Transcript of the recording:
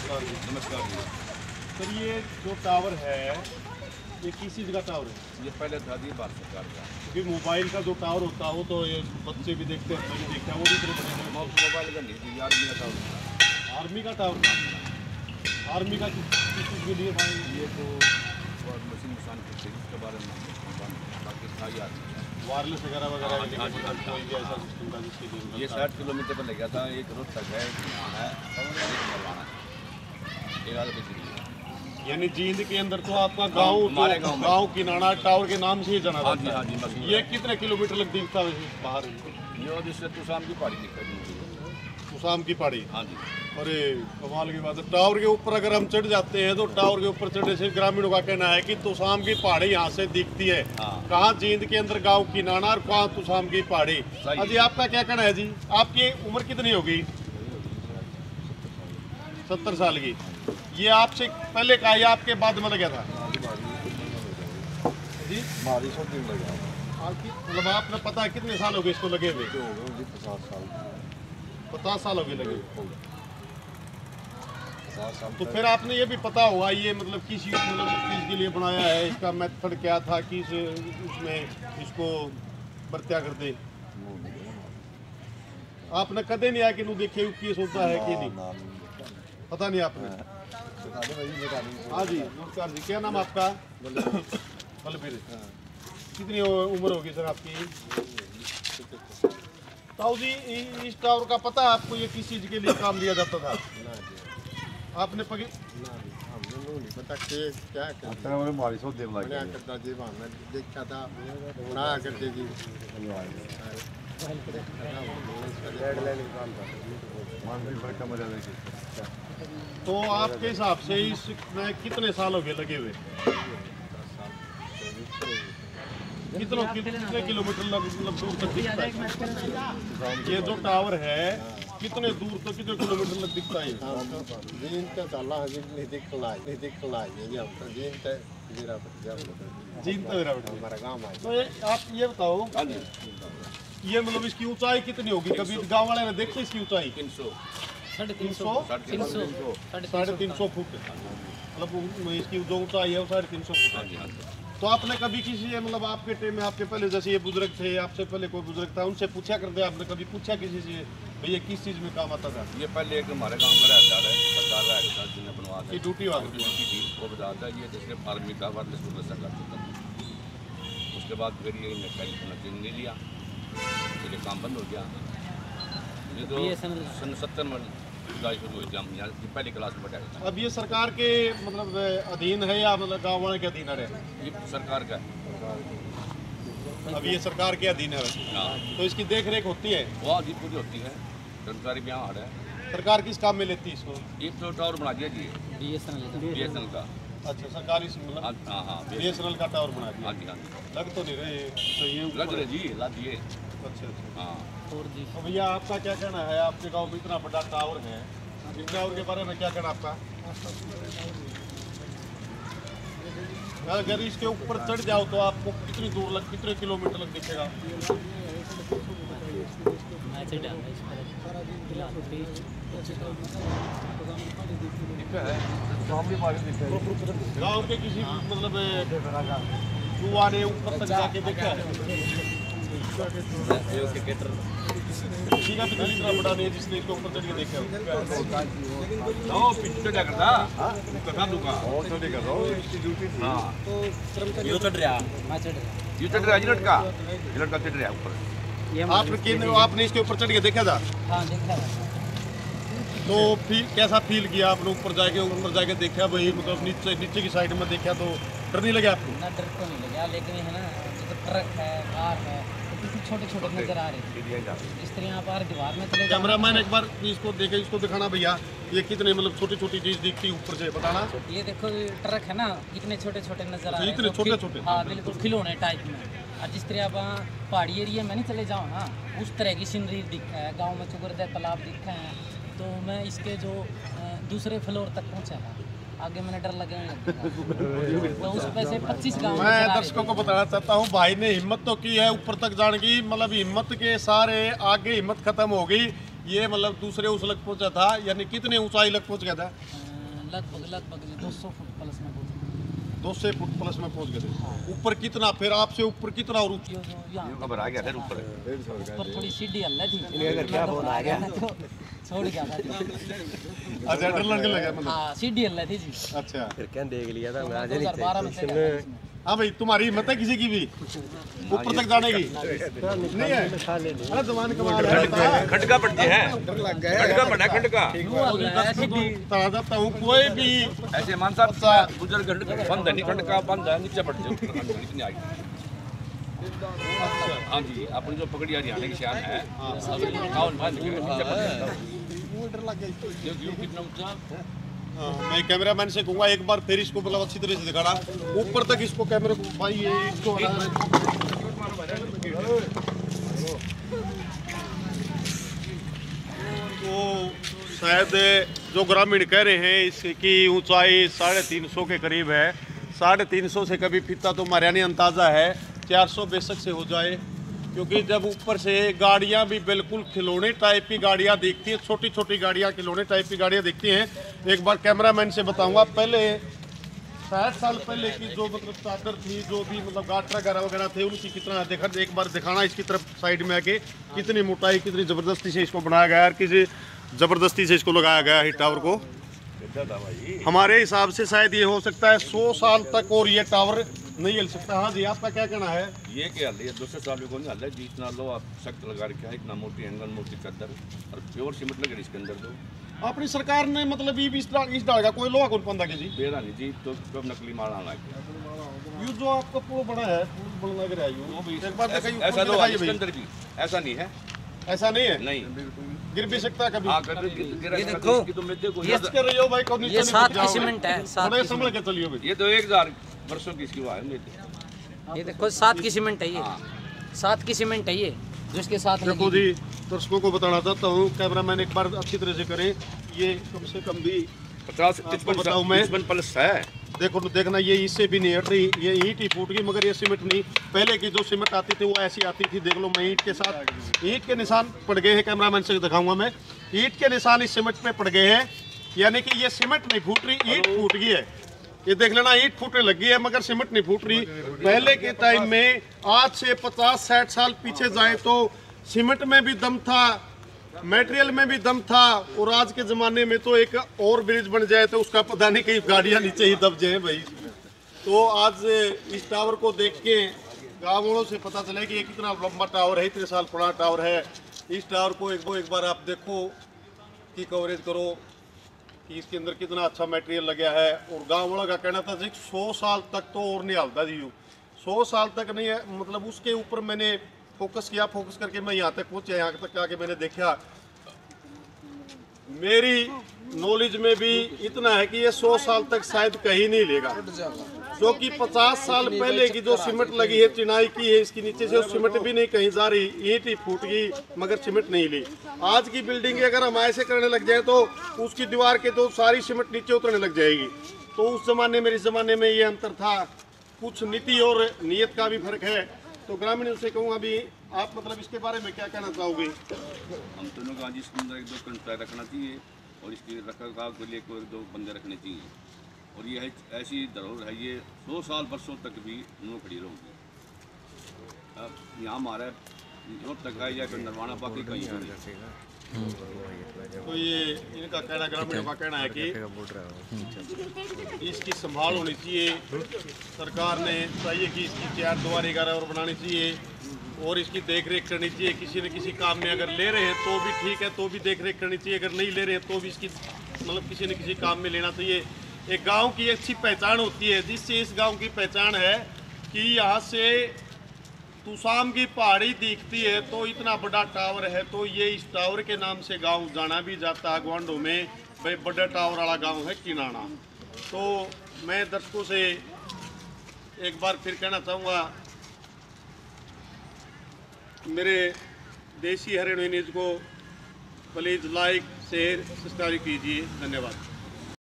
नमस्कार जी। नमस्कार जी। सर ये जो टावर है ये किस चीज़ का टावर है? ये पहले था जी भारत सरकार का। क्योंकि मोबाइल का जो टावर होता है वो तो ये बच्चे भी देखते हैं, मैं भी देखता हूँ, वो भी इतने बड़े मोबाइल का नहीं थी, आर्मी का था। आर्मी का टावर। आर्मी का किस चीज़ के लिए भाई? ये तो मशीन निशान की थी, उसके बारे में बाकी था ही आर्मी का। वायरलेस वगैरह हाँ, हाँ, हाँ, कोई भी ऐसा सिस्टम था जिसके लिए ये 60 किलोमीटर पर लग गया था। एक रोड तक है, एक यहाँ है, एक मरवाना है, एक आगे पिछड़ी है। यानी जींद के अंदर तो आपका गांव हमारे गांव में। गांव किनारा टावर के नाम से ही जाना हाँ जी, जाता हाँ जी, है। मशहूर ये है। कितने किलोमीटर लग दिखता है बाहर? ये जिससे तुसाम की पहाड़ी दिक्कत नहीं हुई। उसाम की पहाड़ी। हाँ जी। अरे कमाल की बात है। टावर के ऊपर अगर हम चढ़ जाते हैं तो टावर के ऊपर चढ़ने से ग्रामीणों का कहना है कि तुसाम की पहाड़ी यहाँ से दिखती है। हाँ। कहाँ जींद के अंदर गांव की नाना और कहाँ तुसाम की पहाड़ी। सही। अजी आपका क्या कहना है जी? आपकी उम्र कितनी होगी? 70 साल की। ये आपसे पहले का या आपके बाद में लगा था जी? आपकी मतलब आपने पता है कितने साल हो गए इसको लगे हुए? 50 साल हो गए लगे हुए। तो फिर आपने ये भी पता होगा ये मतलब किस चीज़ के लिए बनाया है, इसका मेथड क्या था, किस उसमें इसको बरत्या कर दे। आपने कदे नहीं आया कि नू देखे किस होता है कि नहीं पता नहीं आपने? हाँ जी नमस्कार जी, क्या नाम आपका? बलबीर। कितनी उम्र होगी सर आपकी? ताऊ जी इस टावर का पता है आपको ये किस चीज़ के लिए काम लिया जाता था? आपने पगी पता क्या देखा था बना करते जी। तो आपके हिसाब से इसमें कितने साल हो गए लगे हुए? कितने किलोमीटर मतलब दूर तक दिखता है ये जो टावर है? कितने दूर तक कितने किलोमीटर तक दिखता है? हमारा गाँव है। तो आप ये बताओ ये मतलब इसकी ऊंचाई कितनी होगी? कभी गांव वाले ने देखी इसकी ऊंचाई? 300 350 फुट। मतलब इसकी जो ऊंचाई है वो 350 फुट है। तो आपने कभी किसी मतलब आपके टाइम में आपके पहले जैसे ये बुजुर्ग थे, आपसे पहले कोई बुजुर्ग था, उनसे पूछा करते? आपने कभी पूछा किसी से भैया किस चीज़ में काम आता था? ये पहले एक हमारे गांव का रहता है, सरकार का जिन्हें बनवा ये ड्यूटी वाला थी वो बताता है। ये जैसे आर्मी का वायरलेस करता था। उसके बाद फिर ये चेंज नहीं लिया, फिर ये काम बंद हो गया। ये तो सन 70 में जुलाई शुरू हुई थी, हम यहाँ की पहली क्लास में बैठा था। अब ये सरकार के मतलब अधीन है या मतलब गाँव वाले के अधीन है? ये सरकार का है। अब ये सरकार के अधीन है वैसे। हाँ, तो इसकी देख रेख होती है? वो आदि पूरी होती है, कर्मचारी भी यहाँ आ रहा है। सरकार किस काम में लेती है इसको? ये तो टावर बना दिया जी BSNL का। अच्छा सरकारी मतलब हाँ हाँ BSNL का टावर बना दिया। हाँ जी, हाँ जी। लग तो नहीं रहे तो ये लग रहे जी, ला दिए। अच्छा अच्छा। हाँ। तो भैया आपका क्या कहना है? आपके गांव में इतना बड़ा टावर है, इस टावर के बारे में क्या कहना आपका? अगर इसके ऊपर चढ़ जाओ तो आपको कितनी दूर लग, कितने किलोमीटर लग दिखेगा? गांव के किसी मतलब युवा ने ऊपर तक जाके देखा है? ठीक है, तो इतना बड़ा नहीं जिसने इसके ऊपर चढ़ के देखा हो। पिछले क्या करता कथा दूंगा हाँ ये चढ़ रहा ये चढ़ रहा जी, लड़का चढ़ रहा ऊपर। आपने इसके ऊपर चढ़ के देखा था? हाँ देखा था। तो कैसा फील किया आपने? ऊपर जाके देखा भाई, मतलब नीचे की साइड में देखा तो डर नहीं लगा आपको? ना डर तो नहीं लगा, लेकिन है ना जो ट्रक है, कार है, तो कितने छोटे छोटे नजर आ रहे थे। इस तरह आप दीवार में चले जाओ। कैमरामैन एक बार इसको देखे, इसको दिखाना भैया, ये कितने मतलब छोटी छोटी चीज दिखती ऊपर से, बताना। ये देखो ट्रक है ना, कितने छोटे छोटे नजर आ रहे हैं। इतने छोटे-छोटे? हाँ बिल्कुल खिलौने टाइप में। और जिस तरह आप पहाड़ी एरिया में नहीं चले जाओ ना, उस तरह की सीनरी दिखा है। गाँव में चुगरदा तालाब दिखा है। तो मैं इसके जो दूसरे फ्लोर तक पहुँचा था, आगे मैंने डर लगने लगा। तो उस पे से 25 गाँव मैं दर्शकों को बताना चाहता हूँ, भाई ने हिम्मत तो की है ऊपर तक जाने की, मतलब हिम्मत के सारे आगे हिम्मत खत्म हो गई। ये मतलब दूसरे उस लग पहुंचा था, यानी कितने ऊंचाई लग पहुंच गया था? लगभग 200 फुट प्लस में पहुंच गए। 200 फुट प्लस में पहुंच गए थे। ऊपर कितना, फिर आपसे ऊपर कितना और ऊपर? यो जो यहाँ खबर आ गया फिर ऊपर ऊपर थोड़ी सीढ़ी हल्ला थी, क्या फोन आ गया तो छोड़ गया था। अच्छा, डर लगने लगा मतलब? हाँ, सीढ़ी हल्ला थी जी। अच्छा, फिर क्या देख लिया था मैं आज 2012 में चला था इसमें। हाँ भाई, तुम्हारी हिम्मत है किसी की भी ऊपर तक जाने की? नहीं है? अरे जमान कमाल है। खटका पड़ती है, खटका पड़ा खटका। वो हल्ला है सीढ़ी। बता देता हूँ, कोई भी ऐसे मान साहब बुजुर्ग बंद है, नहीं खटका बंद है, नीचे पड़ते इतनी आई। हाँ जी, अपन जो पकड़ी हरियाणा की शान है, काउन बांध के नीचे पड़ते कितना ऊंचा। हाँ, मैं कैमरामैन से कहूँगा एक बार फिर इसको मतलब अच्छी तरह से दिखाना ऊपर तक इसको कैमरे को भाई, ये इसको तो शायद जो ग्रामीण कह रहे हैं इसकी ऊंचाई 350 के करीब है। 350 से कभी फिता तो हमारे नहीं अंदाजा है, 400 बेशक से हो जाए, क्योंकि जब ऊपर से गाड़ियां भी बिल्कुल खिलौने टाइप की गाड़ियां दिखती हैं, छोटी छोटी गाड़ियां खिलौने टाइप की गाड़ियां दिखती हैं। एक बार कैमरामैन से बताऊंगा, पहले 60 साल पहले की जो मतलब चादर थी, जो भी मतलब गाटरा वगैरह थे, उनकी कितना देखा, एक बार दिखाना इसकी तरफ साइड में आके, कितनी मोटाई, कितनी ज़बरदस्ती से इसको बनाया गया है, किसी ज़बरदस्ती से इसको लगाया गया है टावर को। हमारे हिसाब से शायद ये हो सकता है 100 साल तक और ये टावर नहीं हिल सकता। हाँ जी, आपका क्या कहना है? ये क्या हल है, 200 साल को नहीं हल है जी, इतना लो आप सख्त लगा रखा है, इतना मोटी एंगल मोटी चादर और प्योर सीमेंट लगे इसके अंदर। तो अपनी सरकार ने मतलब ये इस डाल का कोई लोहा कौन पंदा के जी बेरा नहीं जी, तो कब नकली माल आना है। यू जो आपका पुल बना है, पुल बना लग रहा है यू, एक बार दिखाइए, ऐसा ऊपर लो दिखाइए इसके भाई। अंदर भी ऐसा नहीं है, ऐसा नहीं है, नहीं गिर भी सकता है कभी। हाँ, कभी ये देखो, ये कर रही हो भाई, कौन ये 7 की सीमेंट है, 7 थोड़े की संभल के चलिए भाई। ये तो 1000 वर्षों की इसकी है मेरी। ये देखो 7 की सीमेंट है, ये 7 की सीमेंट है ये जो इसके साथ देखो लगी। जी, दर्शकों को बताना चाहता हूँ, कैमरामैन एक बार अच्छी तरह से करें, ये कम से कम भी 55 प्लस है। देखो तो देखना, ये इससे भी नहीं हट रही, ये ईंट ही फूट गई, मगर ये सीमेंट नहीं। पहले की जो सीमेंट आती थी वो ऐसी आती थी, देख लो, मैं ईंट के साथ ईंट के निशान पड़ गए हैं, कैमरामैन से दिखाऊंगा मैं, ईंट के निशान इस सीमेंट पे पड़ गए हैं, यानी कि ये सीमेंट नहीं फूट रही, ईंट फूट गई है। ये देख लेना, ईंट फूटने लगी है मगर सीमेंट नहीं फूट रही। पहले के टाइम में, आज से 50-60 साल पीछे जाए तो सीमेंट में भी दम था, मटेरियल में भी दम था, और आज के ज़माने में तो एक और ब्रिज बन जाए तो उसका पता नहीं कहीं गाड़ियाँ नीचे ही दब जाए भाई। तो आज इस टावर को देख के गाँव वालों से पता चले कि ये कितना लंबा टावर है, इतने साल पुराना टावर है। इस टावर को एक बार आप देखो कि कवरेज करो कि इसके अंदर कितना अच्छा मटेरियल लगा है। और गाँव वालों का कहना था जी 100 साल तक तो और नहीं हालता जी, 100 साल तक नहीं है, मतलब उसके ऊपर मैंने फोकस किया, फोकस करके मैं यहाँ तक पहुँचा, यहाँ तक आके मैंने देखा, मेरी नॉलेज में भी इतना है कि ये 100 साल तक शायद कहीं नहीं लेगा, क्योंकि 50 साल पहले की जो सीमेंट लगी है, चिनाई की है, इसके नीचे से सीमेंट भी नहीं कहीं जा रही, ईंट ही फूट गई मगर सीमेंट नहीं ली। आज की बिल्डिंग अगर हम ऐसे करने लग जाए तो उसकी दीवार के तो सारी सीमेंट नीचे उतरने लग जाएगी। तो उस जमाने में इस जमाने में ये अंतर था, कुछ नीति और नीयत का भी फर्क है। तो ग्रामीण से कहूँगा, अभी आप मतलब इसके बारे में क्या कहना चाहोगे? हम दोनों का आज इसके अंदर 1-2 कंट्राक्ट रखना चाहिए और इसके रखरखाव के लिए कोई 2 बंदे रखने चाहिए। और ये है ऐसी धरोहर है, ये 100 साल वर्षों तक भी नो खड़ी रहेगी। अब यहाँ हमारा जो तक है या नरवाना बाकी कहीं नहीं। तो ये इनका कहना, ग्रामीणों का कहना है कि इसकी संभाल होनी चाहिए, सरकार ने चाहिए कि इसकी 4 दीवारी और बनानी चाहिए और इसकी देख रेख करनी चाहिए। किसी न किसी काम में अगर ले रहे हैं तो भी ठीक है, तो भी देख रेख करनी चाहिए, अगर नहीं ले रहे हैं तो भी इसकी मतलब किसी न किसी काम में लेना चाहिए। एक गांव की अच्छी पहचान होती है, जिससे इस गांव की पहचान है कि यहाँ से तुसाम की पहाड़ी दिखती है तो इतना बड़ा टावर है, तो ये इस टावर के नाम से गांव जाना भी जाता है ग्वांडो में, भाई बड़ा टावर वाला गांव है किनाना। तो मैं दर्शकों से एक बार फिर कहना चाहूँगा, मेरे देसी हरियाणवी न्यूज़ को प्लीज़ लाइक शेयर सब्सक्राइब कीजिए। धन्यवाद।